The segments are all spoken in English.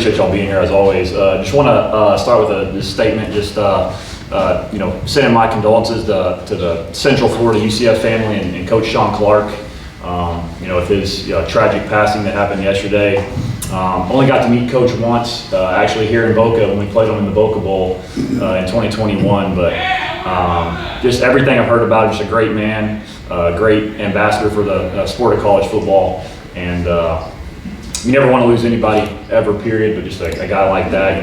appreciate y'all being here as always. Just want to start with this statement. Just sending my condolences to the Central Florida UCF family and Coach Sean Clark. With his tragic passing that happened yesterday. Only got to meet Coach once, actually here in Boca when we played him in the Boca Bowl in 2021. But just everything I've heard about him, just a great man, great ambassador for the sport of college football. And you never want to lose anybody ever, period, but just a guy like that.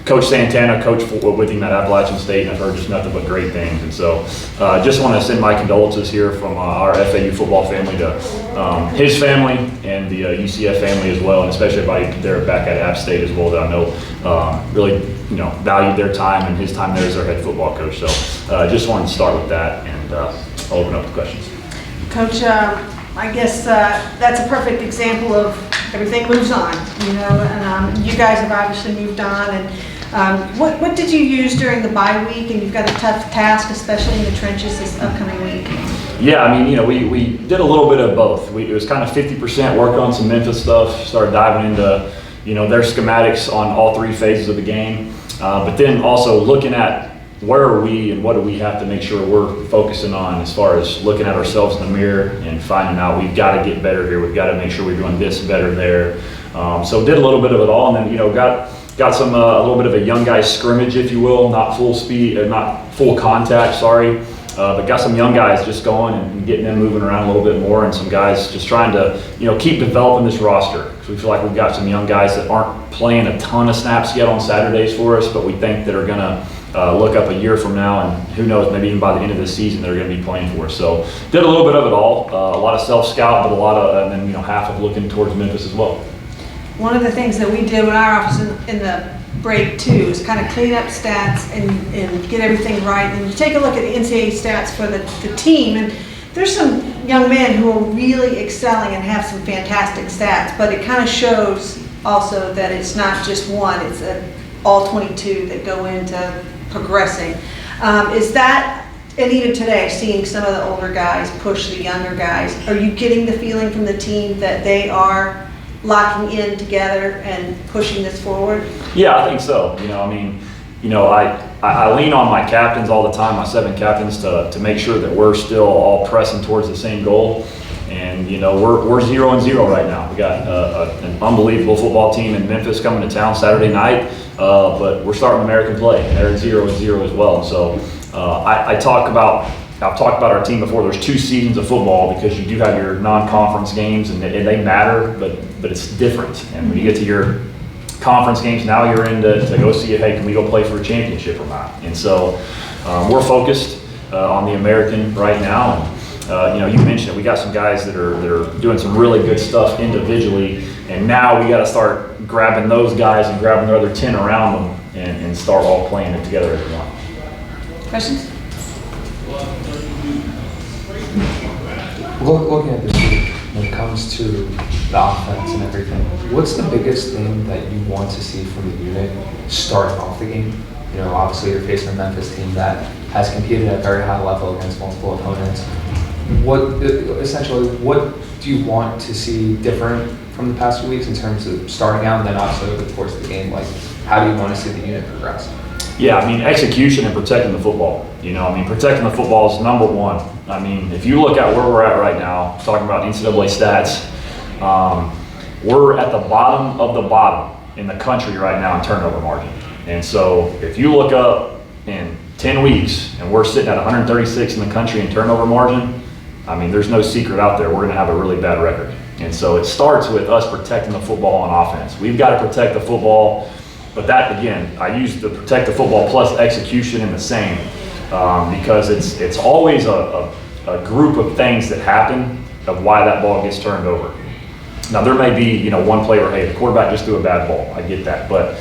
Coach Santana coached with him at Appalachian State, and I've heard just nothing but great things. And so just want to send my condolences here from our FAU football family to his family and the UCF family as well, and especially everybody there back at App State as well that I know really valued their time and his time there as their head football coach. So just wanted to start with that, and I'll open up the questions. Coach, I guess that's a perfect example of everything moves on, and you guys have obviously moved on. And what did you use during the bye week? And you've got a tough task, especially in the trenches this upcoming week. Yeah, we did a little bit of both. It was kind of 50% work on some Memphis stuff, started diving into their schematics on all three phases of the game, but then also looking at where are we and what do we have to make sure we're focusing on as far as looking at ourselves in the mirror and finding out we've got to get better here. We've got to make sure we're doing this better there. So did a little bit of it all, and then got some a little bit of a young guy scrimmage, if you will, not full speed, not full contact. Sorry. But got some young guys just going and getting them moving around a little bit more, and some guys just trying to keep developing this roster, because we feel like we've got some young guys that aren't playing a ton of snaps yet on Saturdays for us, but we think that are going to look up a year from now, and who knows, maybe even by the end of the season they're going to be playing for us. So did a little bit of it all, a lot of self-scout, but a lot of, and then half of looking towards Memphis as well. One of the things that we did in our office in the break too is kind of clean up stats and get everything right. And you take a look at the NCAA stats for the team, and there's some young men who are really excelling and have some fantastic stats, but it kind of shows also that it's not just one, it's all 22 that go into progressing. Is that, and even today, seeing some of the older guys push the younger guys, are you getting the feeling from the team that they are locking in together and pushing this forward? Yeah, I think so. I lean on my captains all the time, my 7 captains, to make sure that we're still all pressing towards the same goal. And we're 0-0 right now. We got an unbelievable football team in Memphis coming to town Saturday night, but we're starting American play, and they're at 0-0 as well. So I've talked about our team before. There's 2 seasons of football, because you do have your non-conference games, and they matter, but it's different. And when you get to your conference games, now you're in to go see if, hey, can we go play for a championship or not? And so we're focused on the American right now. And you mentioned it, we got some guys that are doing some really good stuff individually, and now we got to start grabbing those guys and grabbing the other 10 around them and start all playing it together as one. Questions? Looking at this week, when it comes to the offense and everything, what's the biggest thing that you want to see from the unit starting off the game? Obviously you're facing a Memphis team that has competed at a very high level against multiple opponents. What do you want to see different from the past few weeks in terms of starting out, and then also over the course of the game? Like, how do you want to see the unit progress? Yeah, execution and protecting the football. Protecting the football is number one. If you look at where we're at right now, talking about NCAA stats, we're at the bottom of the bottom in the country right now in turnover margin. And so if you look up in 10 weeks and we're sitting at 136 in the country in turnover margin, there's no secret out there. We're going to have a really bad record. And so it starts with us protecting the football on offense. We've got to protect the football. But that, again, I use the protect the football plus execution in the same, because it's always a group of things that happen of why that ball gets turned over. Now, there may be one play where, hey, the quarterback just threw a bad ball. I get that, but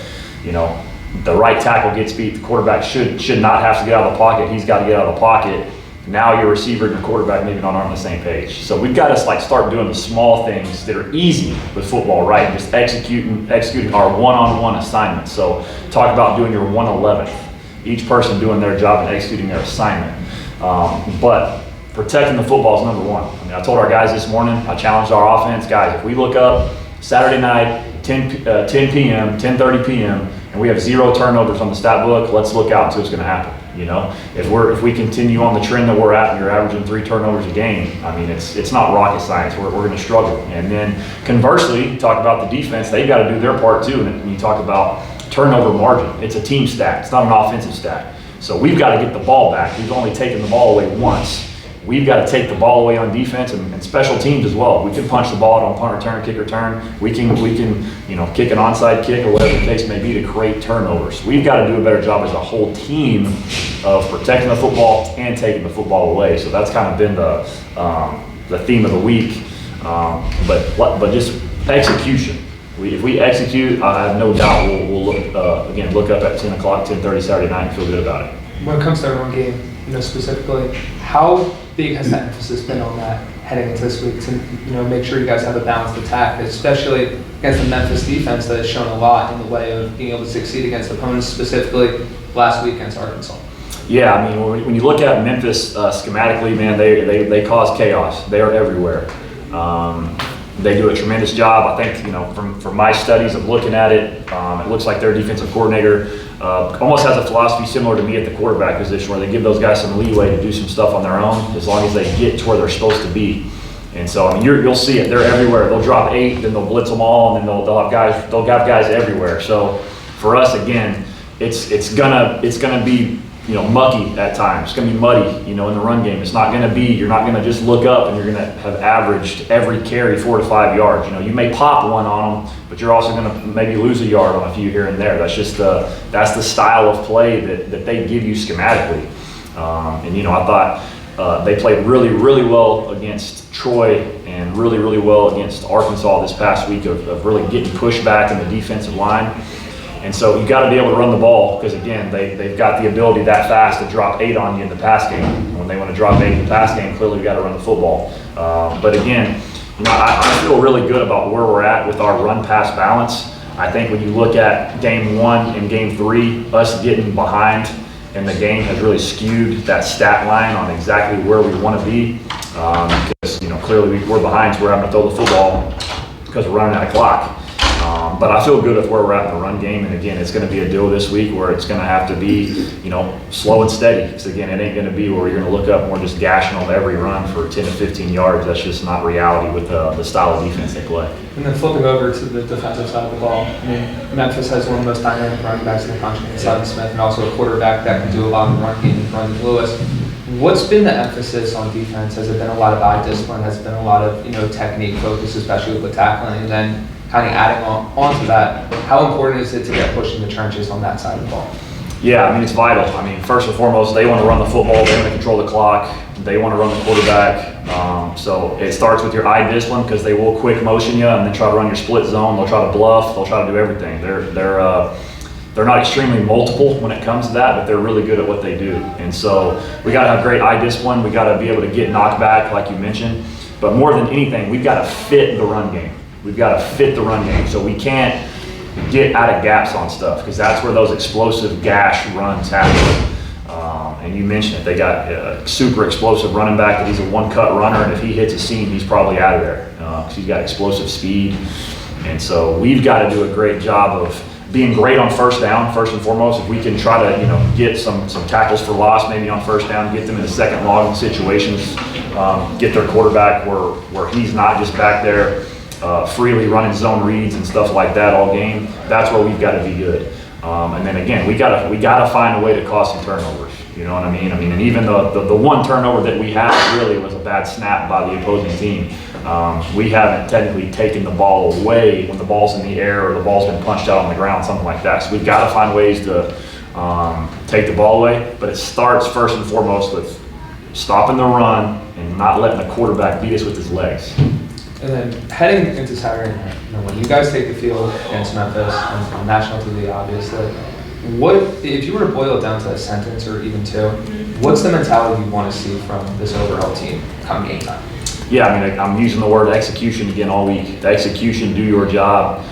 the right tackle gets beat. The quarterback should not have to get out of the pocket. He's got to get out of the pocket. Now your receiver and your quarterback maybe not on the same page. So we've got to start doing the small things that are easy with football, right? Just executing our one-on-one assignments. So talk about doing your 1/11th. Each person doing their job and executing their assignment. But protecting the football is number one. I told our guys this morning, I challenged our offense, guys, if we look up Saturday night, 10 p.m., 10:30 p.m., and we have 0 turnovers on the stat book, let's look out and see what's going to happen. You know, if we continue on the trend that we're at and you're averaging 3 turnovers a game, I mean, it's not rocket science. We're going to struggle. And then conversely, talk about the defense, they've got to do their part too. And you talk about turnover margin. It's a team stat. It's not an offensive stat. So we've got to get the ball back. We've only taken the ball away once. We've got to take the ball away on defense and special teams as well. We can punch the ball on punt return, kick return. We can kick an onside kick or whatever the case may be to create turnovers. We've got to do a better job as a whole team of protecting the football and taking the football away. So that's kind of been the theme of the week. But just execution. If we execute, I have no doubt we'll look up at 10 o'clock, 10:30 Saturday night and feel good about it. When it comes to the run game, specifically, how big has that emphasis been on that heading into this week to make sure you guys have a balanced attack, especially against the Memphis defense that has shown a lot in the way of being able to succeed against opponents, specifically last week against Arkansas? Yeah, I mean, when you look at Memphis schematically, man, they cause chaos. They are everywhere. They do a tremendous job. I think, from my studies of looking at it, it looks like their defensive coordinator almost has a philosophy similar to me at the quarterback position, where they give those guys some leeway to do some stuff on their own as long as they get to where they're supposed to be. And so, I mean, you'll see it. They're everywhere. They'll drop 8, then they'll blitz them all, and then they'll have guys everywhere. So for us, again, it's gonna be mucky at times. It's gonna be muddy, in the run game. It's not gonna be, you're not gonna just look up and you're gonna have averaged every carry 4 to 5 yards. You may pop one on them, but you're also gonna maybe lose a yard on a few here and there. That's just that's the style of play that they give you schematically. I thought they played really, really well against Troy and really, really well against Arkansas this past week of really getting pushed back in the defensive line. And so you got to be able to run the ball because, again, they've got the ability that fast to drop 8 on you in the pass game. When they want to drop 8 in the pass game, clearly we got to run the football. But again, I feel really good about where we're at with our run-pass balance. I think when you look at game 1 and game 3, us getting behind in the game has really skewed that stat line on exactly where we want to be. Because clearly we're behind, so we're having to throw the football because we're running out of clock. But I feel good with where we're at in the run game. And again, it's going to be a deal this week where it's going to have to be, slow and steady. Because again, it ain't going to be where you're going to look up and we're just gashing on every run for 10 to 15 yards. That's just not reality with the style of defense they play. And then flipping over to the defensive side of the ball, I mean, Memphis has one of the most dynamic running backs in the country, Simon Smith, and also a quarterback that can do a lot in the run game, Brandon Lewis. What's been the emphasis on defense? Has it been a lot of eye discipline? Has it been a lot of technique focus, especially with tackling? And then kind of adding on to that, how important is it to get pushed in the trenches on that side of the ball? Yeah, I mean, it's vital. I mean, first and foremost, they want to run the football. They want to control the clock. They want to run the quarterback. So it starts with your eye discipline because they will quick motion you and then try to run your split zone. They'll try to bluff. They'll try to do everything. They're not extremely multiple when it comes to that, but they're really good at what they do. And so we got to have great eye discipline. We got to be able to get knocked back, like you mentioned. But more than anything, we've got to fit the run game. We've got to fit the run game. So we can't get out of gaps on stuff because that's where those explosive gash runs happen. And you mentioned it. They got a super explosive running back that he's a one-cut runner, and if he hits a seam, he's probably out of there because he's got explosive speed. And so we've got to do a great job of being great on first down, first and foremost. If we can try to, get some tackles for loss maybe on first down, get them in the second long situations, get their quarterback where he's not just back there freely running zone reads and stuff like that all game. That's where we've got to be good. And then again, we gotta find a way to cause some turnovers. You know what I mean? And even the one turnover that we had really was a bad snap by the opposing team. We haven't technically taken the ball away when the ball's in the air or the ball's been punched out on the ground, something like that. So we've got to find ways to take the ball away. But it starts first and foremost with stopping the run and not letting the quarterback beat us with his legs. And then heading into Saturday night, when you guys take the field against Memphis on national TV, obviously, what if you were to boil it down to a sentence or even 2? What's the mentality you want to see from this overall team come game time? Yeah, I mean, I'm using the word execution again all week. The execution, do your job,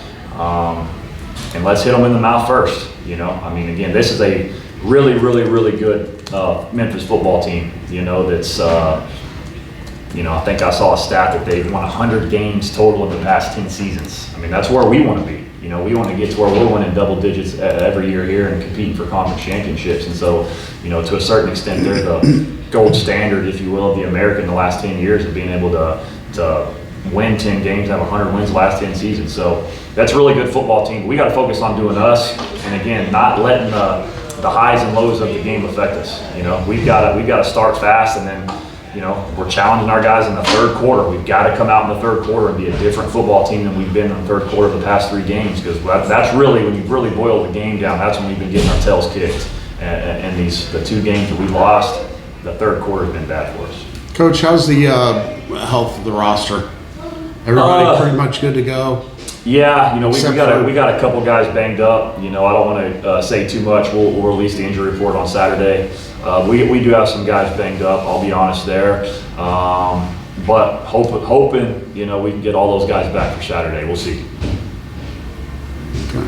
and let's hit them in the mouth first. I mean, again, this is a really, really, really good Memphis football team. That's. I think I saw a stat that they've won 100 games total in the past 10 seasons. I mean, that's where we want to be. You know, we want to get to where we're winning double digits every year here and competing for conference championships. And so, you know, to a certain extent, they're the gold standard, if you will, of the American in the last 10 years of being able to win 10 games, have 100 wins the last 10 seasons. So that's a really good football team. We got to focus on doing us, and again, not letting the highs and lows of the game affect us. You know, we've got to start fast, and then, you know, we're challenging our guys in the third quarter. We've got to come out in the third quarter and be a different football team than we've been in the third quarter of the past 3 games, because that's really, when you really boil the game down, that's when we've been getting our tails kicked. And the 2 games that we lost, the third quarter has been bad for us. Coach, how's the health of the roster? Everybody pretty much good to go? Yeah, you know, we got a couple guys banged up. You know, I don't want to say too much. We'll release the injury report on Saturday. We do have some guys banged up, I'll be honest there. But hoping, you know, we can get all those guys back for Saturday. We'll see. Okay.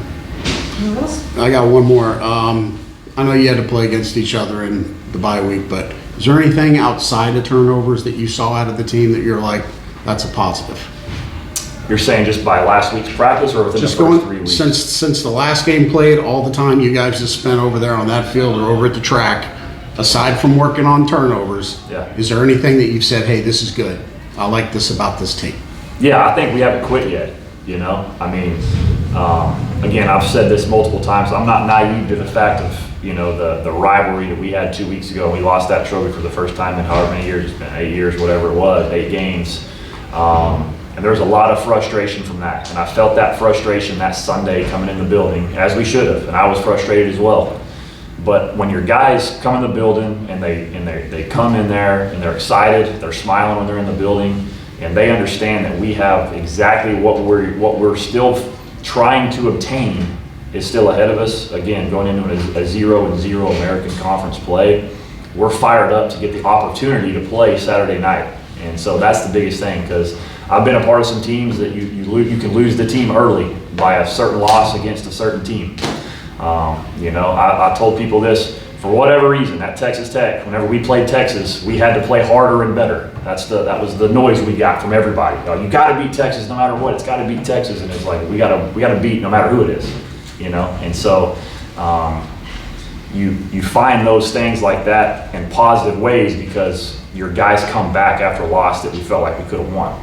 I got one more. I know you had to play against each other in the bye week, but is there anything outside of turnovers that you saw out of the team that you're like, that's a positive? You're saying just by last week's practice or within Just the first going 3 weeks? since the last game played, all the time you guys just spent over there on that field or over at the track, aside from working on turnovers, Yeah. is there anything that you've said, hey, this is good, I like this about this team? Yeah, I think we haven't quit yet, you know? I mean, again, I've said this multiple times. I'm not naive to the fact of, you know, the rivalry that we had 2 weeks ago. We lost that trophy for the first time in however many years it's been, 8 years, whatever it was, 8 games. And there was a lot of frustration from that. And I felt that frustration that Sunday coming in the building, as we should have, and I was frustrated as well. But when your guys come in the building and they come in there and they're excited, they're smiling when they're in the building, and they understand that we have exactly what we're still trying to obtain is still ahead of us. Again, going into a 0-0 American Conference play, we're fired up to get the opportunity to play Saturday night. And so that's the biggest thing, because I've been a part of some teams that you can lose the team early by a certain loss against a certain team. You know, I told people this, for whatever reason, at Texas Tech, whenever we played Texas, we had to play harder and better. That was the noise we got from everybody. You got to beat Texas no matter what. It's got to beat Texas, and it's like we got to beat no matter who it is. You know, and so you find those things like that in positive ways because your guys come back after a loss that we felt like we could have won.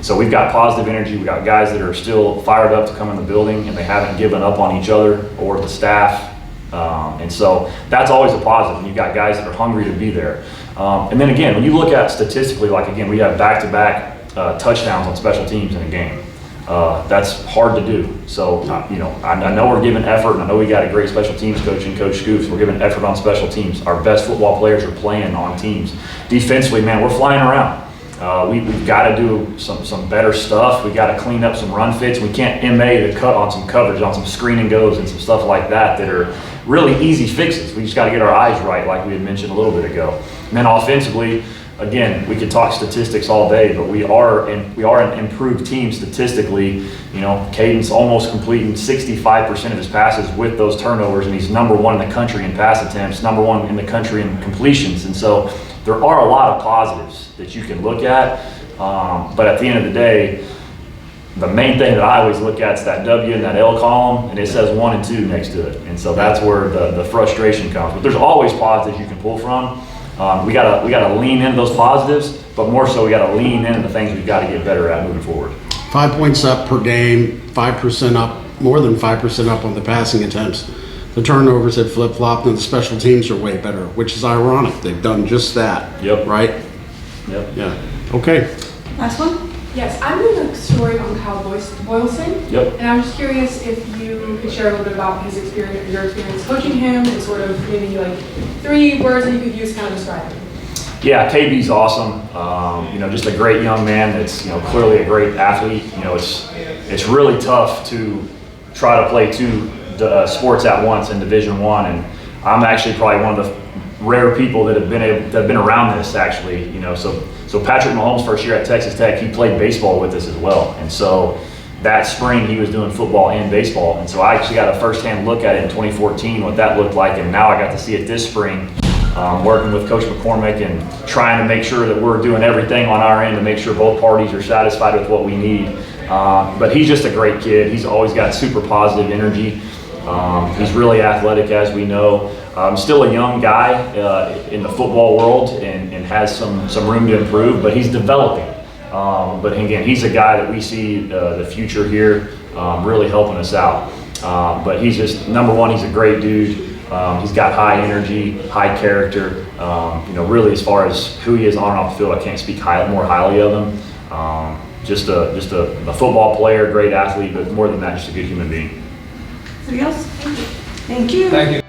So we've got positive energy. We got guys that are still fired up to come in the building, and they haven't given up on each other or the staff. And so that's always a positive. You've got guys that are hungry to be there. And then again, when you look at statistically, like again, we have back-to-back touchdowns on special teams in a game. That's hard to do. So, you know, I know we're giving effort, and I know we got a great special teams coach in Coach Scoops. We're giving effort on special teams. Our best football players are playing on teams. Defensively, man, we're flying around. We've got to do some better stuff. We got to clean up some run fits. We can't MA the cut on some coverage, on some screen and goes and some stuff like that are really easy fixes. We just got to get our eyes right, like we had mentioned a little bit ago. And then offensively, again, we could talk statistics all day, but we are an improved team statistically. You know, Caden's almost completing 65% of his passes with those turnovers, and he's number 1 in the country in pass attempts, number 1 in the country in completions. And so there are a lot of positives that you can look at, but at the end of the day, the main thing that I always look at is that W and that L column, and it says 1 and 2 next to it. And so that's where the frustration comes. But there's always positives you can pull from. We gotta lean into those positives, but more so we gotta lean into the things we've got to get better at moving forward. 5 points up per game, 5% up, more than 5% up on the passing attempts. The turnovers have flip-flopped, and the special teams are way better, which is ironic. They've done just that. Yep. Right? Yep. Yeah. Okay. Last one? Yes, I'm doing a story on Kyle Boylston. Yep. And I'm just curious if you could share a little bit about his experience, your experience coaching him, and sort of maybe like 3 words that you could use to kind of describe him. Yeah, KB's awesome. You know, just a great young man that's, you know, clearly a great athlete. You know, it's really tough to try to play 2 sports at once in Division I, and I'm actually probably one of the rare people that have been around this actually. You know, so Patrick Mahomes' first year at Texas Tech, he played baseball with us as well, and so that spring he was doing football and baseball, and so I actually got a first-hand look at it in 2014 what that looked like, and now I got to see it this spring. Working with Coach McCormick and trying to make sure that we're doing everything on our end to make sure both parties are satisfied with what we need. But he's just a great kid. He's always got super positive energy. He's really athletic, as we know. Still a young guy in the football world and has some room to improve, but he's developing. But again, he's a guy that we see the future here really helping us out. But he's just, number one, he's a great dude. He's got high energy, high character. Really as far as who he is on and off the field, I can't speak more highly of him. Just a football player, great athlete, but more than that, just a good human being. Anybody else? Thank you. Thank you.